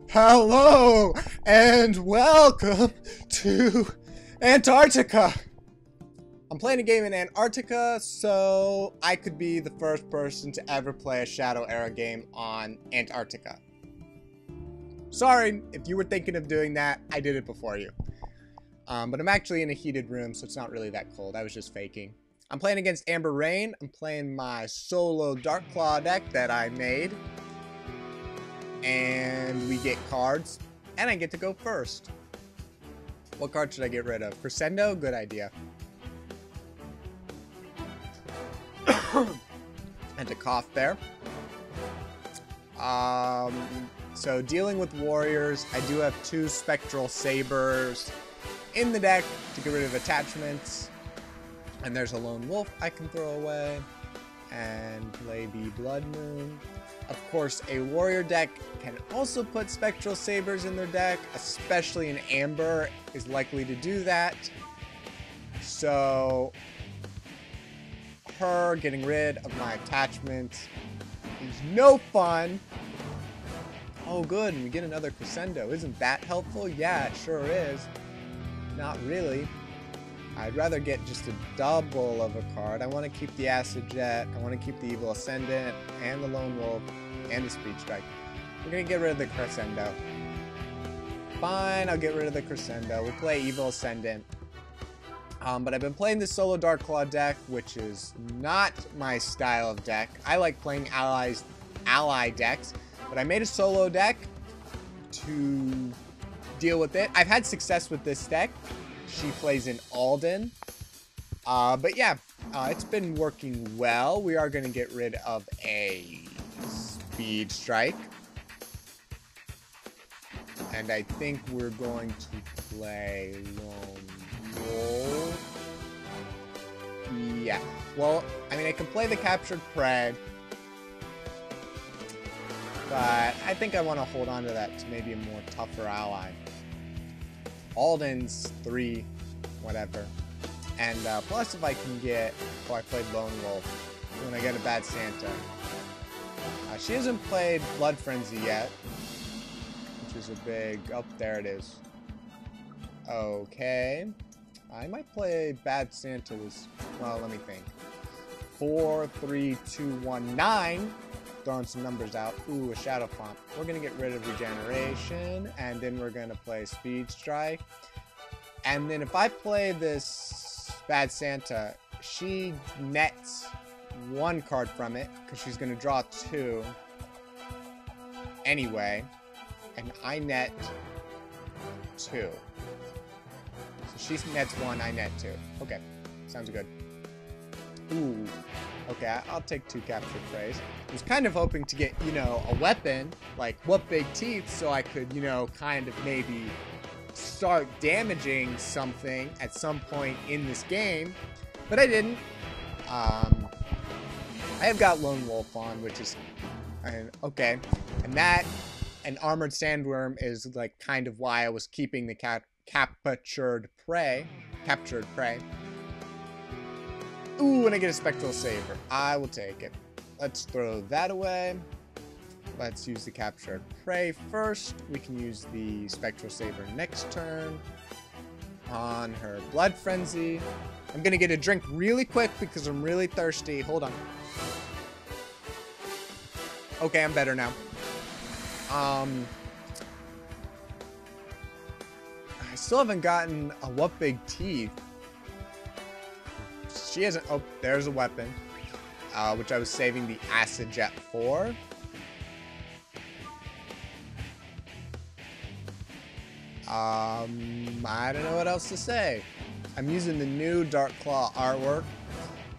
Hello and welcome to Antarctica. I'm playing a game in Antarctica, so I could be the first person to ever play a Shadow Era game on Antarctica. Sorry, if you were thinking of doing that, I did it before you. But I'm actually in a heated room, so it's not really that cold. I was just faking. I'm playing against Amber Rain. I'm playing my solo Darkclaw deck that I made. And we get cards, and I get to go first. What card should I get rid of? Crescendo? Good idea. And to cough there. So dealing with warriors, I do have 2 Spectral Sabres in the deck to get rid of attachments. And there's a Lone Wolf I can throw away. And play the Blood Moon. Of course, a warrior deck can also put Spectral Sabres in their deck, especially an Amber is likely to do that. So, her getting rid of my attachments is no fun. Oh good, and we get another Crescendo. Isn't that helpful? Yeah, it sure is. Not really. I'd rather get just a double of a card. I want to keep the Acid Jet, I want to keep the Evil Ascendant, and the Lone Wolf, and the Speedstrike. We're going to get rid of the Crescendo. Fine, I'll get rid of the Crescendo. We'll play Evil Ascendant. But I've been playing this solo Darkclaw deck, which is not my style of deck. I like playing ally decks, but I made a solo deck to deal with it. I've had success with this deck. She plays in Alden. But yeah, it's been working well. We are going to get rid of a Speedstrike. And I think we're going to play Lone Wolf. Yeah. Well, I mean, I can play the Captured Prey. But I think I want to hold on to that to maybe a more tougher ally. Alden's 3, whatever. And plus if I can get... Oh, I played Lone Wolf. When I get a Bad Santa. She hasn't played Blood Frenzy yet. Which is a big... Oh, there it is. Okay. I might play Bad Santa this... Well, let me think. 4, 3, 2, 1, 9. Throwing some numbers out. Ooh, a Shadow Font. We're going to get rid of Regeneration, and then we're going to play Speedstrike. And then if I play this Bad Santa, she nets 1 card from it, because she's going to draw 2 anyway, and I net 2. So she nets 1, I net 2. Okay, sounds good. Ooh. Okay, I'll take 2 Captured Preys. I was kind of hoping to get, you know, a weapon, like What Big Teeth, so I could, you know, kind of maybe start damaging something at some point in this game, but I didn't. I have got Lone Wolf on, which is, okay, and that, and Armored Sandworm is, like, kind of why I was keeping the Captured Prey. Ooh, and I get a Spectral Sabre. I will take it. Let's throw that away. Let's use the Captured Prey first. We can use the Spectral Sabre next turn on her Blood Frenzy. I'm going to get a drink really quick because I'm really thirsty. Hold on. Okay, I'm better now. I still haven't gotten a What Big Teeth. She hasn't... Oh, there's a weapon. Which I was saving the Acid Jet for. I don't know what else to say. I'm using the new Darkclaw artwork,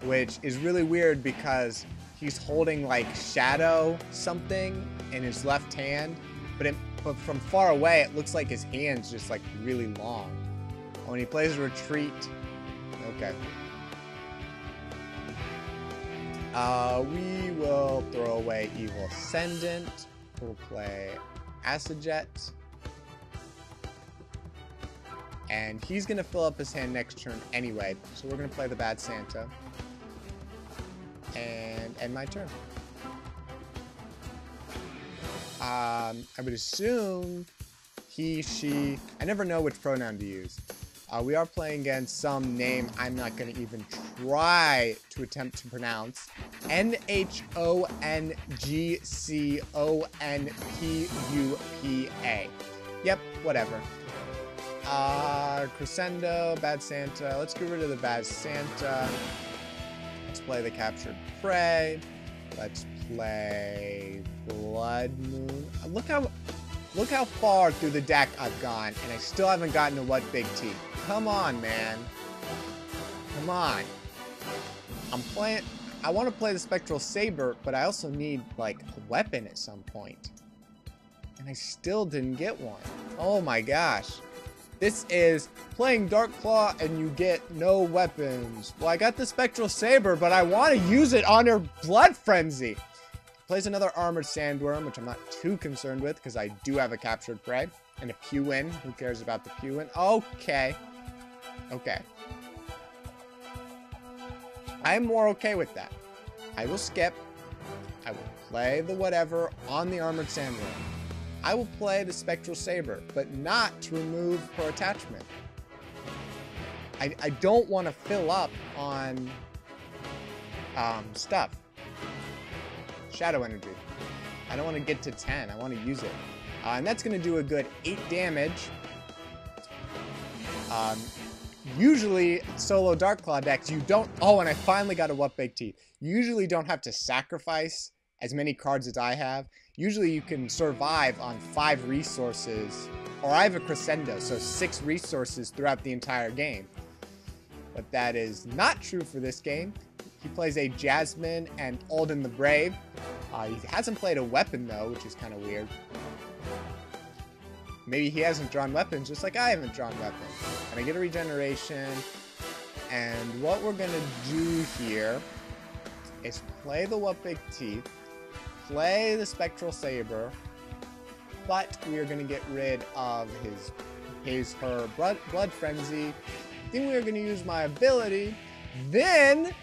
which is really weird because he's holding like Shadow something in his left hand, but from far away it looks like his hand's just like really long. When he plays Retreat, okay. We will throw away Evil Ascendant. We'll play Acid Jet. And he's going to fill up his hand next turn anyway. So we're going to play the Bad Santa. And end my turn. I would assume he, she, I never know which pronoun to use. We are playing against some name I'm not going to even try to attempt to pronounce. NHONGCONPUPA. Yep, whatever. Crescendo, Bad Santa. Let's get rid of the Bad Santa. Let's play the Captured Prey. Let's play Blood Moon. Look how far through the deck I've gone, and I still haven't gotten to What Big T. Come on, man. Come on. I want to play the Spectral Sabre, but I also need, like, a weapon at some point. And I still didn't get one. Oh my gosh. This is playing Darkclaw and you get no weapons. Well, I got the Spectral Sabre, but I want to use it on her Blood Frenzy. Plays another Armored Sandworm, which I'm not too concerned with because I do have a Captured Prey. And a Pewin. Who cares about the Pewin? Okay. Okay. I'm more okay with that. I will skip. I will play the whatever on the Armored Sandworm. I will play the Spectral Sabre, but not to remove her attachment. I don't want to fill up on stuff. Shadow Energy. I don't want to get to 10. I want to use it. And that's going to do a good 8 damage. Usually, solo Darkclaw decks, you don't... Oh, and I finally got a What Big Teeth. You usually don't have to sacrifice as many cards as I have. Usually you can survive on 5 resources, or I have a Crescendo, so 6 resources throughout the entire game. But that is not true for this game. He plays a Jasmine and Alden the Brave. He hasn't played a weapon though, which is kind of weird. Maybe he hasn't drawn weapons, just like I haven't drawn weapons. And I get a Regeneration, and what we're gonna do here is play the What Big Teeth, play the Spectral Sabre, but we are going to get rid of her Blood Frenzy. Then we are going to use my ability. Then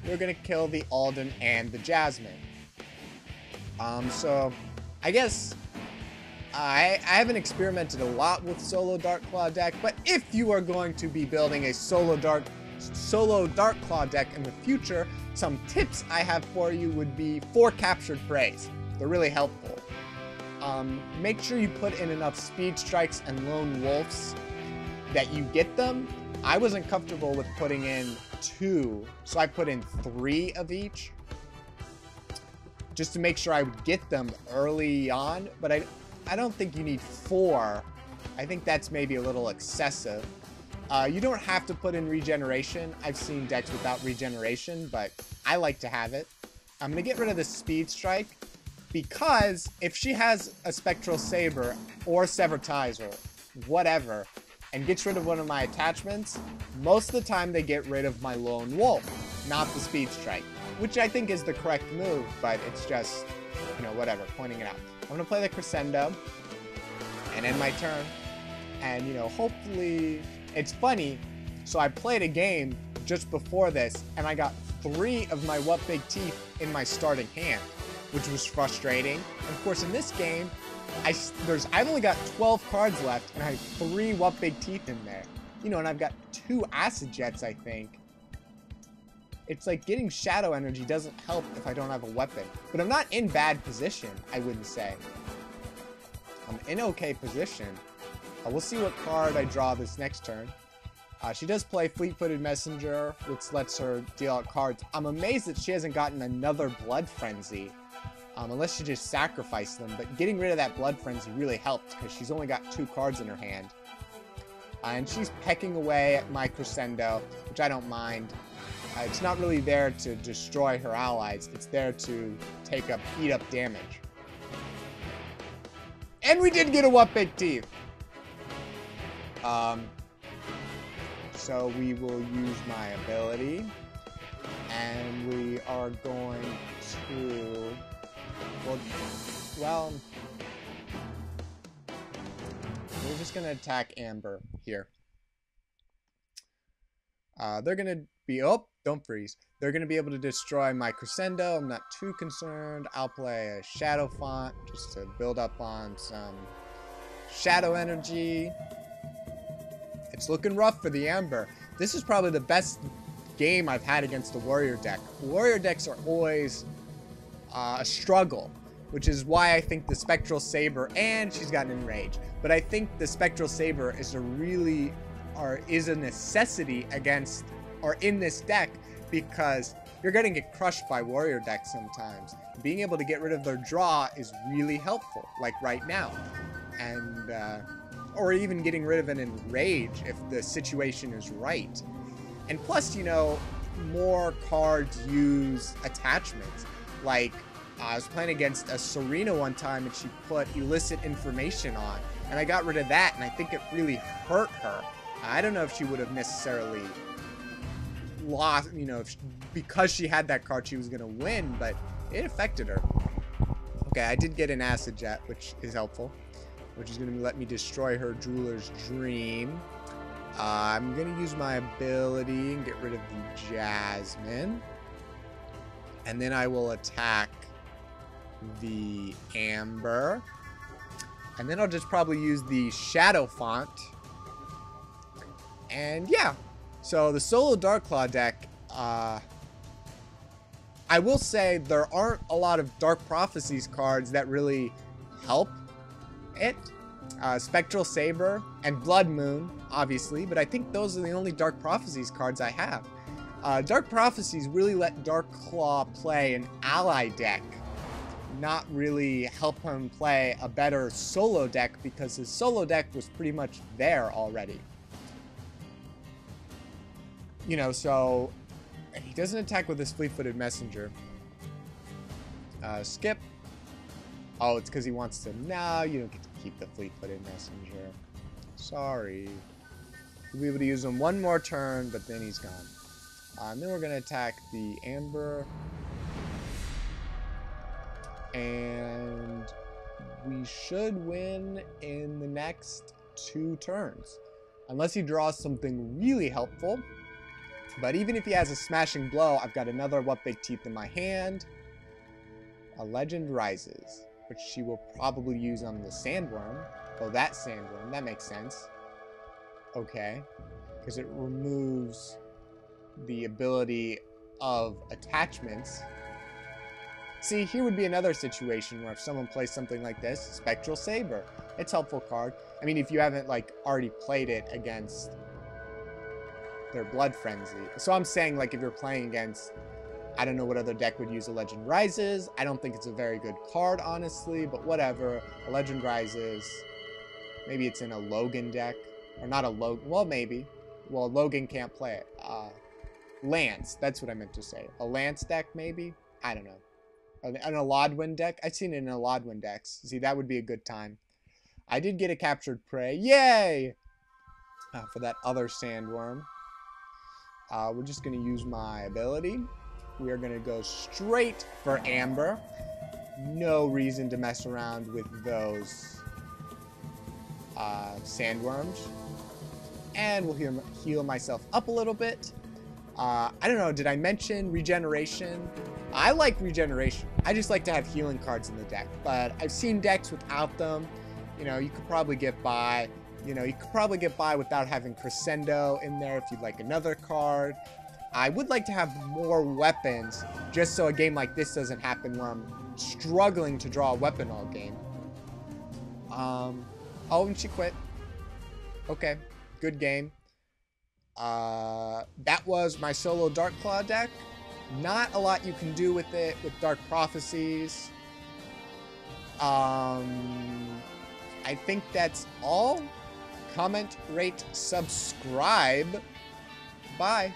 we're going to kill the Alden and the Jasmine. So I guess I haven't experimented a lot with solo Darkclaw deck, but if you are going to be building a solo Darkclaw deck in the future, some tips I have for you would be 4 Captured Preys. They're really helpful. Make sure you put in enough Speedstrikes and Lone Wolves that you get them. I wasn't comfortable with putting in 2, so I put in 3 of each, just to make sure I would get them early on, but I don't think you need 4. I think that's maybe a little excessive. You don't have to put in Regeneration. I've seen decks without Regeneration, but I like to have it. I'm going to get rid of the Speedstrike, because if she has a Spectral Sabre or Severtize or whatever, and gets rid of one of my attachments, most of the time they get rid of my Lone Wolf, not the Speedstrike, which I think is the correct move, but it's just, you know, whatever, pointing it out. I'm going to play the Crescendo and end my turn, and, you know, hopefully... It's funny, so I played a game just before this, and I got 3 of my What Big Teeth in my starting hand, which was frustrating. And of course, in this game, I've only got 12 cards left, and I have 3 What Big Teeth in there. You know, and I've got 2 Acid Jets, I think. It's like getting Shadow Energy doesn't help if I don't have a weapon. But I'm not in bad position, I wouldn't say. I'm in okay position. We'll see what card I draw this next turn. She does play Fleet-Footed Messenger, which lets her deal out cards. I'm amazed that she hasn't gotten another Blood Frenzy, unless she just sacrificed them. But getting rid of that Blood Frenzy really helped, because she's only got 2 cards in her hand. And she's pecking away at my Crescendo, which I don't mind. It's not really there to destroy her allies. It's there to eat up damage. And we did get a What Big Teeth! So we will use my ability, and we are going to, well, we're just going to attack Amber here. They're going to be... Oh, don't freeze. They're going to be able to destroy my Crescendo. I'm not too concerned. I'll play a Shadow Font just to build up on some Shadow energy. It's looking rough for the Amber. This is probably the best game I've had against the Warrior deck. Warrior decks are always a struggle, which is why I think the Spectral Sabre, and she's got an Enrage, but I think the Spectral Sabre is a necessity against, or in this deck, because you're going to get crushed by Warrior decks sometimes. Being able to get rid of their draw is really helpful, like right now. And, or even getting rid of an Enrage if the situation is right. And plus, you know, more cards use attachments. Like, I was playing against a Serena one time and she put illicit information on. And I got rid of that, and I think it really hurt her. I don't know if she would have necessarily lost, you know, because she had that card she was going to win, but it affected her. Okay, I did get an Acid Jet, which is helpful, which is going to let me destroy her Jeweler's Dream. I'm going to use my ability and get rid of the Jasmine. And then I will attack the Amber. And then I'll just probably use the Shadow Font. And yeah, so the solo Darkclaw deck, I will say there aren't a lot of Dark Prophecies cards that really help it. Spectral Sabre and Blood Moon, obviously, but I think those are the only Dark Prophecies cards I have. Dark Prophecies really let Darkclaw play an ally deck, not really help him play a better solo deck, because his solo deck was pretty much there already. You know, so he doesn't attack with his Fleet-Footed Messenger. Skip. Oh, it's because he wants to... No, you don't get to keep the Fleet-Footed Messenger. Sorry. We'll be able to use him one more turn, but then he's gone. And then we're going to attack the Amber. And we should win in the next 2 turns. Unless he draws something really helpful. But even if he has a Smashing Blow, I've got another What Big Teeth in my hand. A Legend Rises, which she will probably use on the Sandworm. Oh, that Sandworm. That makes sense. Okay. Because it removes the ability of attachments. See, here would be another situation where if someone plays something like this, Spectral Sabre. It's a helpful card. I mean, if you haven't, like, already played it against their Blood Frenzy. So I'm saying, like, if you're playing against... I don't know what other deck would use a Legend Rises. I don't think it's a very good card, honestly, but whatever. A Legend Rises. Maybe it's in a Logan deck. Or not a Logan. Well, maybe. Well, Logan can't play it. Lance. That's what I meant to say. A Lance deck, maybe? I don't know. An Aladwin deck? I've seen it in Aladwin decks. See, that would be a good time. I did get a Captured Prey. Yay! For that other Sandworm. We're just going to use my ability. We are going to go straight for Amber. No reason to mess around with those Sandworms. And we'll heal myself up a little bit. I don't know, did I mention Regeneration? I like Regeneration. I just like to have healing cards in the deck. But I've seen decks without them. You know, you could probably get by. You know, you could probably get by without having Crescendo in there if you'd like another card. I would like to have more weapons, just so a game like this doesn't happen where I'm struggling to draw a weapon all game. Oh, and she quit. Okay, good game. That was my solo Darkclaw deck. Not a lot you can do with it with Dark Prophecies. I think that's all. Comment, rate, subscribe. Bye.